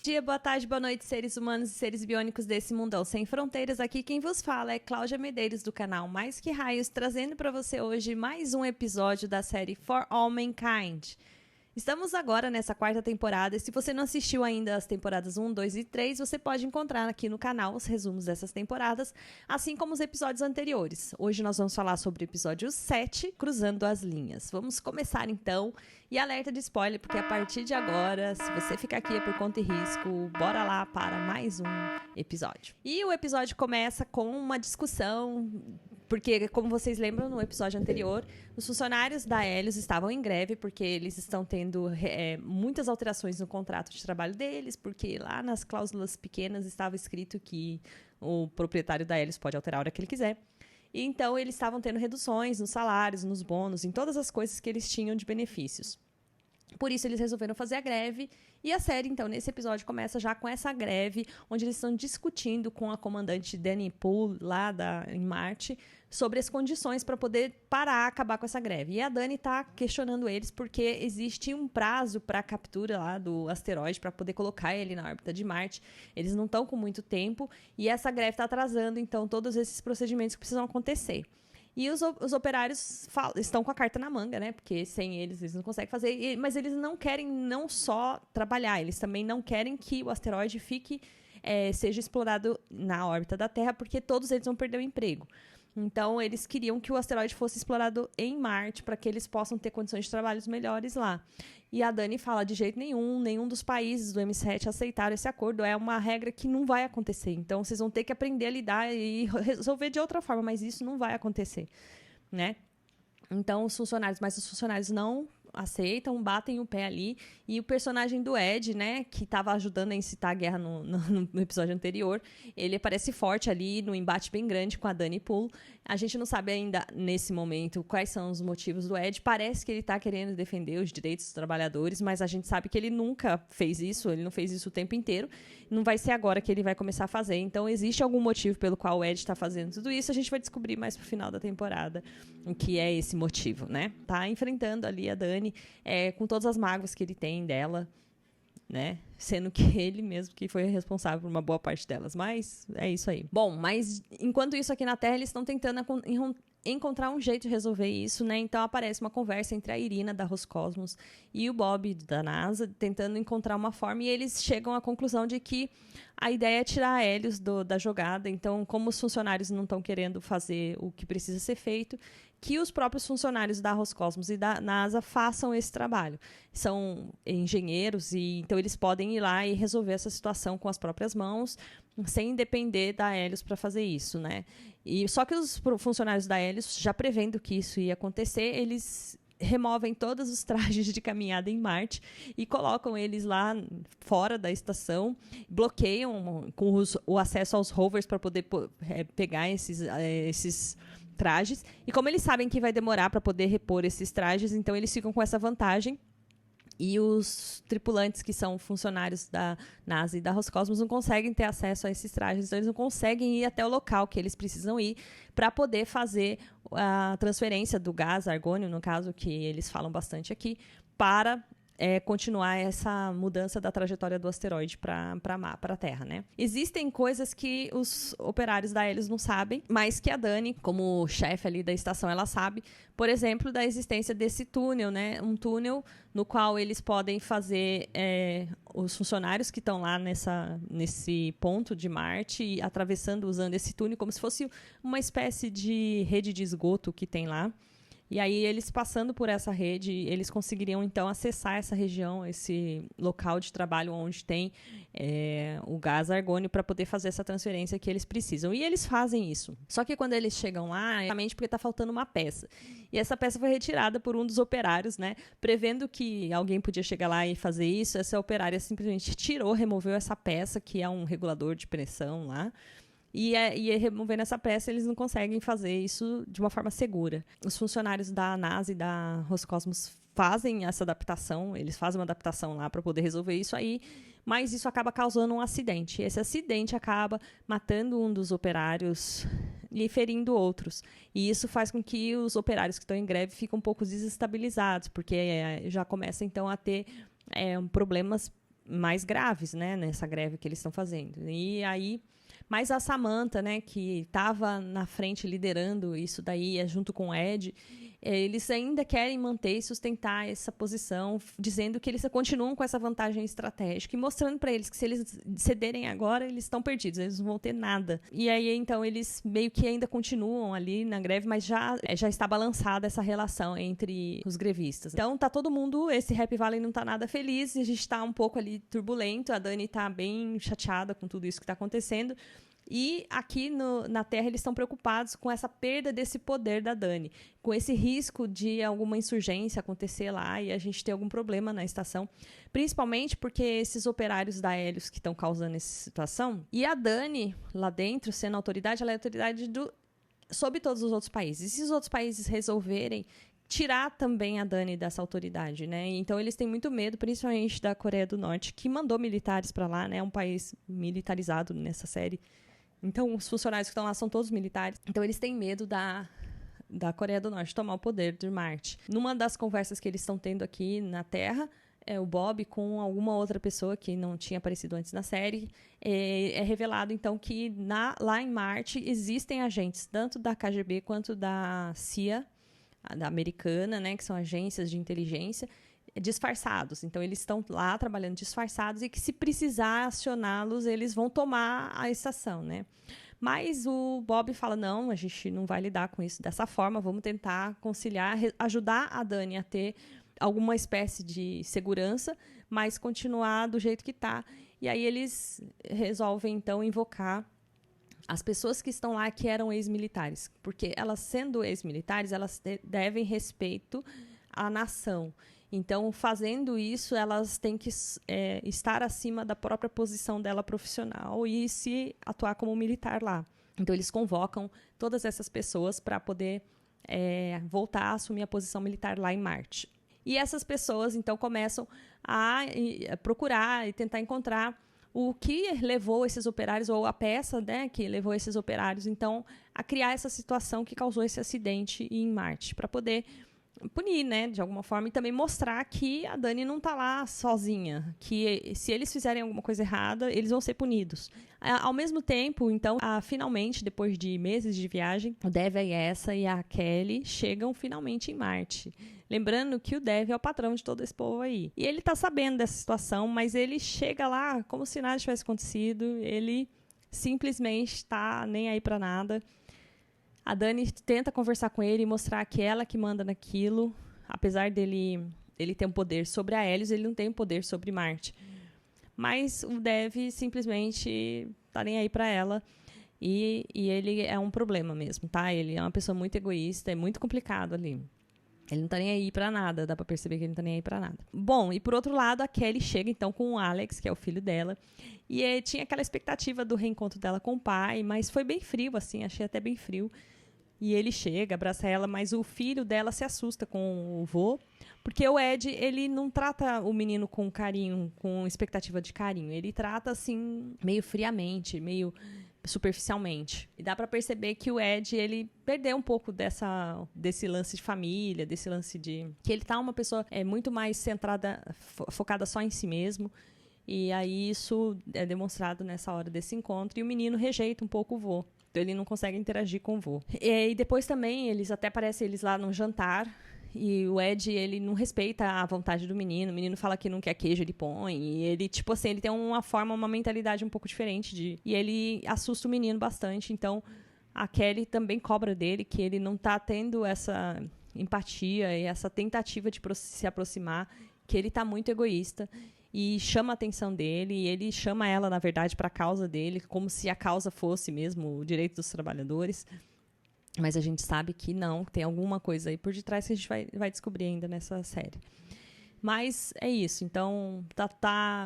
dia, boa tarde, boa noite, seres humanos e seres biônicos desse mundão sem fronteiras. Aqui quem vos fala é Cláudia Medeiros, do canal Mais Que Raios, trazendo para você hoje mais um episódio da série For All Mankind. Estamos agora nessa quarta temporada e se você não assistiu ainda as temporadas 1, 2 e 3, você pode encontrar aqui no canal os resumos dessas temporadas, assim como os episódios anteriores. Hoje nós vamos falar sobre o episódio 7, Cruzando as Linhas. Vamos começar então, e alerta de spoiler, porque a partir de agora, se você ficar aqui é por conta e risco, bora lá para mais um episódio. E o episódio começa com uma discussão, porque, como vocês lembram, no episódio anterior, os funcionários da Helios estavam em greve porque eles estão tendo muitas alterações no contrato de trabalho deles, porque lá nas cláusulas pequenas estava escrito que o proprietário da Helios pode alterar a hora que ele quiser. E, então, eles estavam tendo reduções nos salários, nos bônus, em todas as coisas que eles tinham de benefícios. Por isso, eles resolveram fazer a greve. E a série, então, nesse episódio, começa já com essa greve, onde eles estão discutindo com a comandante Dani Poole, lá em Marte, sobre as condições para poder acabar com essa greve. E a Dani está questionando eles porque existe um prazo para a captura lá do asteroide, para poder colocar ele na órbita de Marte. Eles não estão com muito tempo e essa greve está atrasando, então, todos esses procedimentos que precisam acontecer. E os operários estão com a carta na manga, né? Porque sem eles não conseguem fazer. Mas eles não querem não só trabalhar, eles também não querem que o asteroide seja explorado na órbita da Terra, porque todos eles vão perder o emprego. Então, eles queriam que o asteroide fosse explorado em Marte, para que eles possam ter condições de trabalhos melhores lá. E a Dani fala, de jeito nenhum dos países do M7 aceitaram esse acordo, é uma regra que não vai acontecer. Então, vocês vão ter que aprender a lidar e resolver de outra forma, mas isso não vai acontecer, né? Então, os funcionários não aceitam, batem o pé ali, e o personagem do Ed, né, que estava ajudando a incitar a guerra no episódio anterior, ele parece forte ali no embate bem grande com a Dani Poole. A gente não sabe ainda, nesse momento, quais são os motivos do Ed. Parece que ele está querendo defender os direitos dos trabalhadores, mas a gente sabe que ele nunca fez isso, ele não fez isso o tempo inteiro. Não vai ser agora que ele vai começar a fazer. Então, existe algum motivo pelo qual o Ed está fazendo tudo isso. A gente vai descobrir mais pro final da temporada o que é esse motivo, né? Tá enfrentando ali a Dani, com todas as mágoas que ele tem dela, né? Sendo que ele mesmo que foi responsável por uma boa parte delas. Mas é isso aí. Bom, mas enquanto isso aqui na Terra, eles estão tentando encontrar um jeito de resolver isso, né? Então aparece uma conversa entre a Irina, da Roscosmos, e o Bob, da NASA, tentando encontrar uma forma, e eles chegam à conclusão de que a ideia é tirar a Helios da jogada. Então, como os funcionários não estão querendo fazer o que precisa ser feito, que os próprios funcionários da Roscosmos e da NASA façam esse trabalho. São engenheiros, e então eles podem ir lá e resolver essa situação com as próprias mãos, sem depender da Helios para fazer isso, né? E só que os funcionários da Helios, já prevendo que isso ia acontecer, eles removem todos os trajes de caminhada em Marte e colocam eles lá fora da estação, bloqueiam com o acesso aos rovers para poder pegar esses trajes. E como eles sabem que vai demorar para poder repor esses trajes, então eles ficam com essa vantagem. E os tripulantes, que são funcionários da NASA e da Roscosmos, não conseguem ter acesso a esses trajes. Então, eles não conseguem ir até o local que eles precisam ir para poder fazer a transferência do gás argônio, no caso, que eles falam bastante aqui, para continuar essa mudança da trajetória do asteroide para a Terra, né? Existem coisas que os operários da Helios não sabem, mas que a Dani, como chefe ali da estação, ela sabe. Por exemplo, da existência desse túnel, né? Um túnel no qual eles podem fazer os funcionários que estão lá nesse ponto de Marte, atravessando, usando esse túnel, como se fosse uma espécie de rede de esgoto que tem lá. E aí, eles passando por essa rede, eles conseguiriam, então, acessar essa região, esse local de trabalho onde tem o gás argônio para poder fazer essa transferência que eles precisam. E eles fazem isso. Só que quando eles chegam lá, é realmente porque está faltando uma peça. E essa peça foi retirada por um dos operários, né? Prevendo que alguém podia chegar lá e fazer isso, essa operária simplesmente removeu essa peça, que é um regulador de pressão lá. E removendo essa peça, eles não conseguem fazer isso de uma forma segura. Os funcionários da NASA e da Roscosmos fazem essa adaptação, eles fazem uma adaptação lá para poder resolver isso aí, mas isso acaba causando um acidente. Esse acidente acaba matando um dos operários e ferindo outros. E isso faz com que os operários que estão em greve fiquem um pouco desestabilizados, porque já começam então a ter problemas mais graves, né, nessa greve que eles estão fazendo. E aí, mas a Samantha, né, que estava na frente liderando isso daí, junto com o Ed, eles ainda querem manter e sustentar essa posição, dizendo que eles continuam com essa vantagem estratégica e mostrando para eles que se eles cederem agora, eles estão perdidos, eles não vão ter nada. E aí, então, eles meio que ainda continuam ali na greve, mas já está balançada essa relação entre os grevistas. Então, tá todo mundo, esse Happy Valley não tá nada feliz, a gente tá um pouco ali turbulento, a Dani tá bem chateada com tudo isso que tá acontecendo. E aqui na Terra eles estão preocupados com essa perda desse poder da Dani, com esse risco de alguma insurgência acontecer lá e a gente ter algum problema na estação, principalmente porque esses operários da Helios que estão causando essa situação, e a Dani lá dentro, sendo autoridade, ela é autoridade sobre todos os outros países. E se os outros países resolverem tirar também a Dani dessa autoridade, né? Então eles têm muito medo, principalmente da Coreia do Norte, que mandou militares para lá, né? É um país militarizado nessa série. Então, os funcionários que estão lá são todos militares. Então, eles têm medo da Coreia do Norte tomar o poder de Marte. Numa das conversas que eles estão tendo aqui na Terra, o Bob com alguma outra pessoa que não tinha aparecido antes na série, é revelado, então, que lá em Marte existem agentes, tanto da KGB quanto da CIA, da americana, né, que são agências de inteligência, disfarçados. Então, eles estão lá trabalhando disfarçados e que, se precisar acioná-los, eles vão tomar a estação, né? Mas o Bob fala, não, a gente não vai lidar com isso dessa forma, vamos tentar conciliar, ajudar a Dani a ter alguma espécie de segurança, mas continuar do jeito que está. E aí eles resolvem, então, invocar as pessoas que estão lá que eram ex-militares, porque elas, sendo ex-militares, elas devem respeito à nação. Então, fazendo isso, elas têm que estar acima da própria posição dela profissional e se atuar como militar lá. Então, eles convocam todas essas pessoas para poder voltar a assumir a posição militar lá em Marte. E essas pessoas, então, começam a procurar e tentar encontrar o que levou esses operários, ou a peça, né, que levou esses operários, então, a criar essa situação que causou esse acidente em Marte, para poder punir, né, de alguma forma, e também mostrar que a Dani não está lá sozinha, que se eles fizerem alguma coisa errada, eles vão ser punidos. Ao mesmo tempo, então, finalmente, depois de meses de viagem, o Dev, a Yessa e a Kelly chegam finalmente em Marte. Lembrando que o Dev é o patrão de todo esse povo aí. E ele está sabendo dessa situação, mas ele chega lá como se nada tivesse acontecido, ele simplesmente está nem aí para nada. A Dani tenta conversar com ele e mostrar que ela que manda naquilo. Apesar dele ter um poder sobre a Helios, ele não tem um poder sobre Marte. Mas o Dev simplesmente tá nem aí para ela. E ele é um problema mesmo, tá? Ele é uma pessoa muito egoísta, é muito complicado ali. Ele não tá nem aí pra nada, dá pra perceber que ele não tá nem aí pra nada. Bom, e por outro lado, a Kelly chega então com o Alex, que é o filho dela, e tinha aquela expectativa do reencontro dela com o pai, mas foi bem frio, assim, achei até bem frio. E ele chega, abraça ela, mas o filho dela se assusta com o vô, porque o Ed, ele não trata o menino com carinho, com expectativa de carinho, ele trata, assim, meio friamente, meio superficialmente. E dá pra perceber que o Ed, ele perdeu um pouco desse lance de família, desse lance de... que ele tá uma pessoa muito mais centrada, focada só em si mesmo. E aí isso é demonstrado nessa hora desse encontro. E o menino rejeita um pouco o vô. Então ele não consegue interagir com o vô. E depois também, aparecem eles lá num jantar. E o Ed, ele não respeita a vontade do menino. O menino fala que não quer queijo, ele põe. E ele, tipo assim, ele tem uma mentalidade um pouco diferente. E ele assusta o menino bastante. Então, a Kelly também cobra dele que ele não tá tendo essa empatia e essa tentativa de se aproximar, que ele tá muito egoísta. E chama a atenção dele, e ele chama ela, na verdade, para a causa dele, como se a causa fosse mesmo o direito dos trabalhadores. Mas a gente sabe que não, tem alguma coisa aí por detrás que a gente vai descobrir ainda nessa série. Mas é isso, então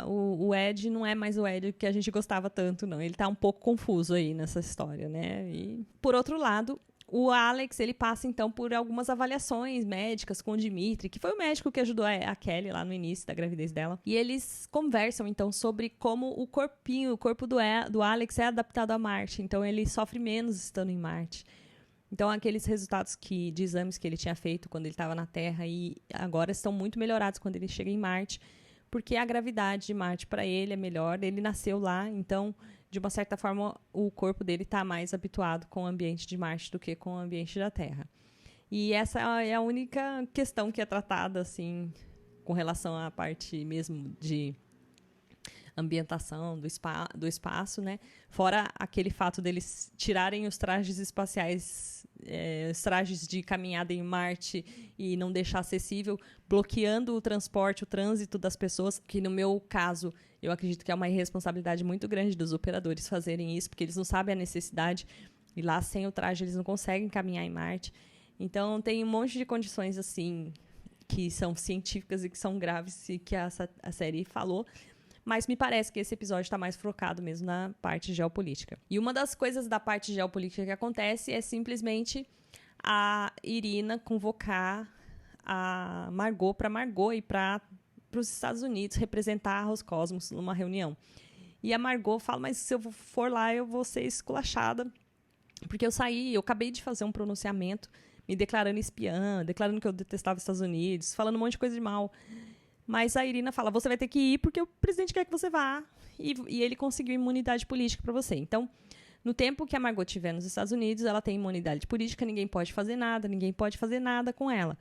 o Ed não é mais o Ed que a gente gostava tanto, não. Ele tá um pouco confuso aí nessa história, né? E, por outro lado, o Alex, ele passa, então, por algumas avaliações médicas com o Dimitri, que foi o médico que ajudou a Kelly lá no início da gravidez dela. E eles conversam, então, sobre como o corpo do Alex é adaptado a Marte. Então, ele sofre menos estando em Marte. Então, aqueles resultados de exames que ele tinha feito quando ele estava na Terra e agora estão muito melhorados quando ele chega em Marte, porque a gravidade de Marte para ele é melhor, ele nasceu lá, então, de uma certa forma, o corpo dele está mais habituado com o ambiente de Marte do que com o ambiente da Terra. E essa é a única questão que é tratada, assim, com relação à parte mesmo de ambientação do espaço, né? Fora aquele fato deles tirarem os trajes espaciais, os trajes de caminhada em Marte e não deixar acessível, bloqueando o transporte, o trânsito das pessoas, que no meu caso, eu acredito que é uma irresponsabilidade muito grande dos operadores fazerem isso, porque eles não sabem a necessidade, e lá sem o traje eles não conseguem caminhar em Marte. Então tem um monte de condições assim que são científicas e que são graves e que a série falou. Mas me parece que esse episódio está mais focado mesmo na parte geopolítica. E uma das coisas da parte geopolítica que acontece é simplesmente a Irina convocar a Margot ir para os Estados Unidos representar a Roscosmos numa reunião. E a Margot fala, mas se eu for lá eu vou ser esculachada, porque eu acabei de fazer um pronunciamento me declarando espiã, declarando que eu detestava os Estados Unidos, falando um monte de coisa de mal. Mas a Irina fala, você vai ter que ir porque o presidente quer que você vá. E ele conseguiu imunidade política para você. Então, no tempo que a Margot estiver nos Estados Unidos, ela tem imunidade política, ninguém pode fazer nada com ela.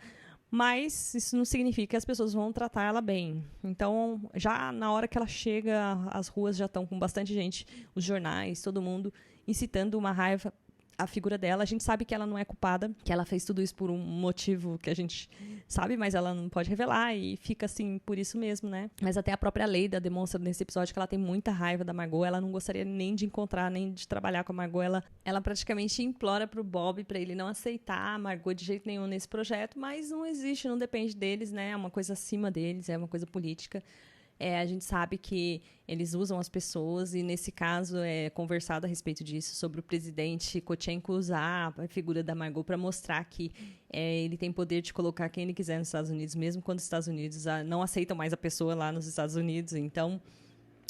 Mas isso não significa que as pessoas vão tratar ela bem. Então, já na hora que ela chega, as ruas já estão com bastante gente, os jornais, todo mundo incitando uma raiva a figura dela. A gente sabe que ela não é culpada, que ela fez tudo isso por um motivo que a gente sabe, mas ela não pode revelar e fica assim por isso mesmo, né? Mas até a própria Leida demonstra nesse episódio que ela tem muita raiva da Margot, ela não gostaria nem de encontrar, nem de trabalhar com a Margot, ela praticamente implora pro Bob para ele não aceitar a Margot de jeito nenhum nesse projeto, mas não existe, não depende deles, né? É uma coisa acima deles, é uma coisa política. A gente sabe que eles usam as pessoas e, nesse caso, é conversado a respeito disso, sobre o presidente Kotchenko usar a figura da Margot para mostrar que ele tem poder de colocar quem ele quiser nos Estados Unidos, mesmo quando os Estados Unidos não aceitam mais a pessoa lá nos Estados Unidos. Então,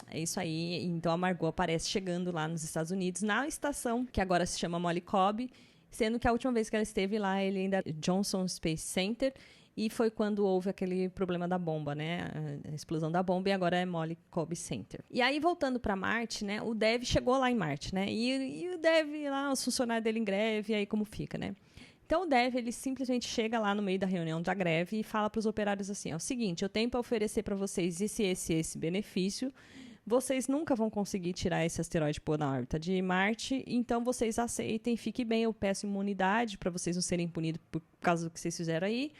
é isso aí. Então, a Margot aparece chegando lá nos Estados Unidos, na estação, que agora se chama Molly Cobb, sendo que a última vez que ela esteve lá, ele ainda era Johnson Space Center, e foi quando houve aquele problema da bomba, né? A explosão da bomba, e agora é Molly Cobb Center. E aí, voltando para Marte, né? O Dev chegou lá em Marte, né? E o Dev lá, os funcionários dele em greve, e aí como fica, né? Então, o Dev, ele simplesmente chega lá no meio da reunião da greve e fala para os operários assim, ó, o seguinte, eu tenho para oferecer para vocês esse benefício, vocês nunca vão conseguir tirar esse asteroide pôr na órbita de Marte, então vocês aceitem, fiquem bem, eu peço imunidade para vocês não serem punidos por causa do que vocês fizeram aí,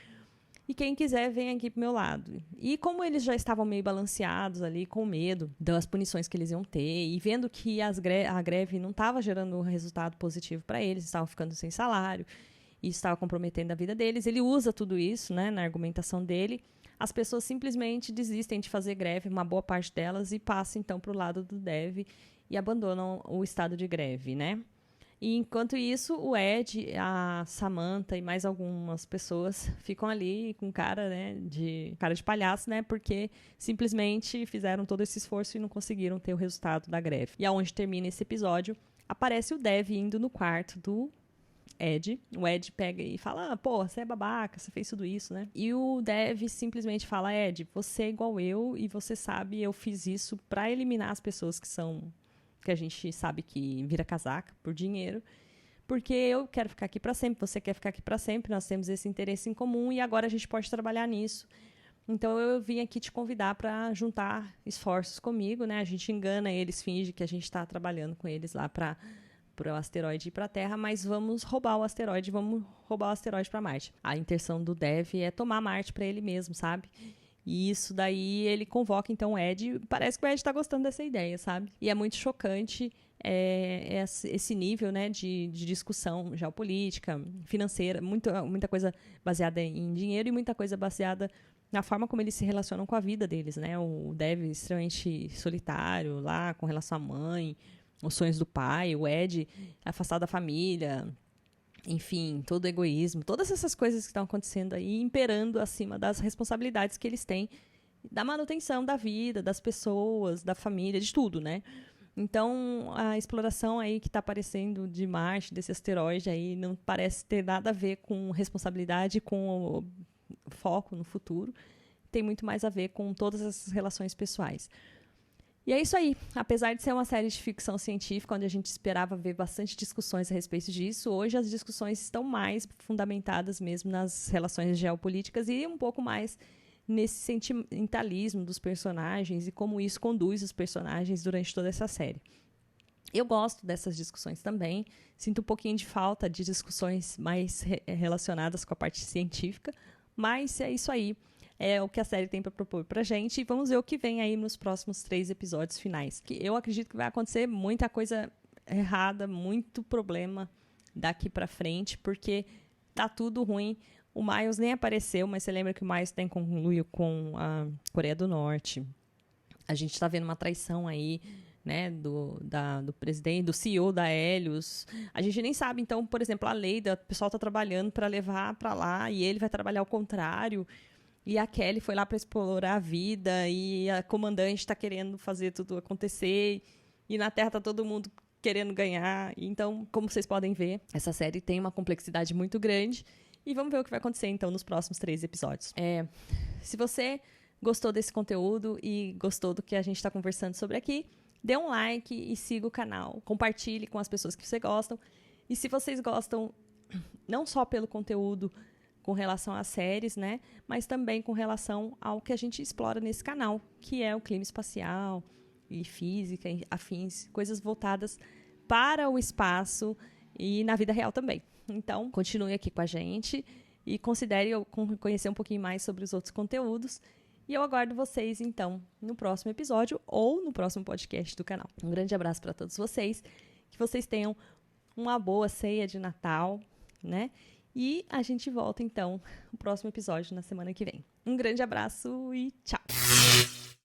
e quem quiser, vem aqui pro meu lado. E como eles já estavam meio balanceados ali, com medo das punições que eles iam ter, e vendo que a greve não estava gerando um resultado positivo para eles, estavam ficando sem salário, e estava comprometendo a vida deles, ele usa tudo isso, né, na argumentação dele. As pessoas simplesmente desistem de fazer greve, uma boa parte delas, e passam então para o lado do Dev e abandonam o estado de greve, né? E enquanto isso, o Ed, a Samantha e mais algumas pessoas ficam ali com cara de palhaço, né? Porque simplesmente fizeram todo esse esforço e não conseguiram ter o resultado da greve. E aonde termina esse episódio, aparece o Dev indo no quarto do Ed. O Ed pega e fala, pô, você é babaca, você fez tudo isso, né? E o Dev simplesmente fala, Ed, você é igual eu e você sabe, eu fiz isso pra eliminar as pessoas que a gente sabe que vira casaca por dinheiro, porque eu quero ficar aqui para sempre, você quer ficar aqui para sempre, nós temos esse interesse em comum e agora a gente pode trabalhar nisso. Então eu vim aqui te convidar para juntar esforços comigo, né? A gente engana eles, finge que a gente está trabalhando com eles lá para o asteroide ir para a Terra, mas vamos roubar o asteroide para Marte. A intenção do Dev é tomar Marte para ele mesmo, sabe? E isso daí ele convoca, então, o Ed. Parece que o Ed está gostando dessa ideia, sabe? E é muito chocante esse nível, né, de discussão geopolítica, financeira, muita coisa baseada em dinheiro e muita coisa baseada na forma como eles se relacionam com a vida deles, né? O Dev extremamente solitário lá, com relação à mãe, os sonhos do pai, o Ed afastado da família, enfim, todo o egoísmo, todas essas coisas que estão acontecendo aí, imperando acima das responsabilidades que eles têm da manutenção da vida, das pessoas, da família, de tudo, né? Então, a exploração aí que está aparecendo de Marte, desse asteroide aí, não parece ter nada a ver com responsabilidade, com o foco no futuro. tem muito mais a ver com todas essas relações pessoais. E é isso aí. Apesar de ser uma série de ficção científica, onde a gente esperava ver bastante discussões a respeito disso, hoje as discussões estão mais fundamentadas mesmo nas relações geopolíticas e um pouco mais nesse sentimentalismo dos personagens e como isso conduz os personagens durante toda essa série. Eu gosto dessas discussões também, sinto um pouquinho de falta de discussões mais relacionadas com a parte científica, mas é isso aí. É o que a série tem para propor pra gente. E vamos ver o que vem aí nos próximos 3 episódios finais. Eu acredito que vai acontecer muita coisa errada, muito problema daqui pra frente, porque tá tudo ruim. O Miles nem apareceu, mas você lembra que o Miles tem conluio com a Coreia do Norte. A gente tá vendo uma traição aí, né, do presidente, do CEO da Helios. A gente nem sabe, então, por exemplo, a Leida, o pessoal tá trabalhando para levar para lá e ele vai trabalhar ao contrário. E a Kelly foi lá para explorar a vida e a comandante está querendo fazer tudo acontecer e na Terra tá todo mundo querendo ganhar. Então, como vocês podem ver, essa série tem uma complexidade muito grande e vamos ver o que vai acontecer então nos próximos 3 episódios. Se você gostou desse conteúdo e gostou do que a gente está conversando sobre aqui, dê um like e siga o canal. Compartilhe com as pessoas que você gostam. E se vocês gostam não só pelo conteúdo com relação às séries, né, mas também com relação ao que a gente explora nesse canal, que é o clima espacial e física, e afins, coisas voltadas para o espaço e na vida real também. Então, continue aqui com a gente e considere conhecer um pouquinho mais sobre os outros conteúdos. E eu aguardo vocês, então, no próximo episódio ou no próximo podcast do canal. Um grande abraço para todos vocês, que vocês tenham uma boa ceia de Natal, né? E a gente volta, então, no próximo episódio, na semana que vem. Um grande abraço e tchau!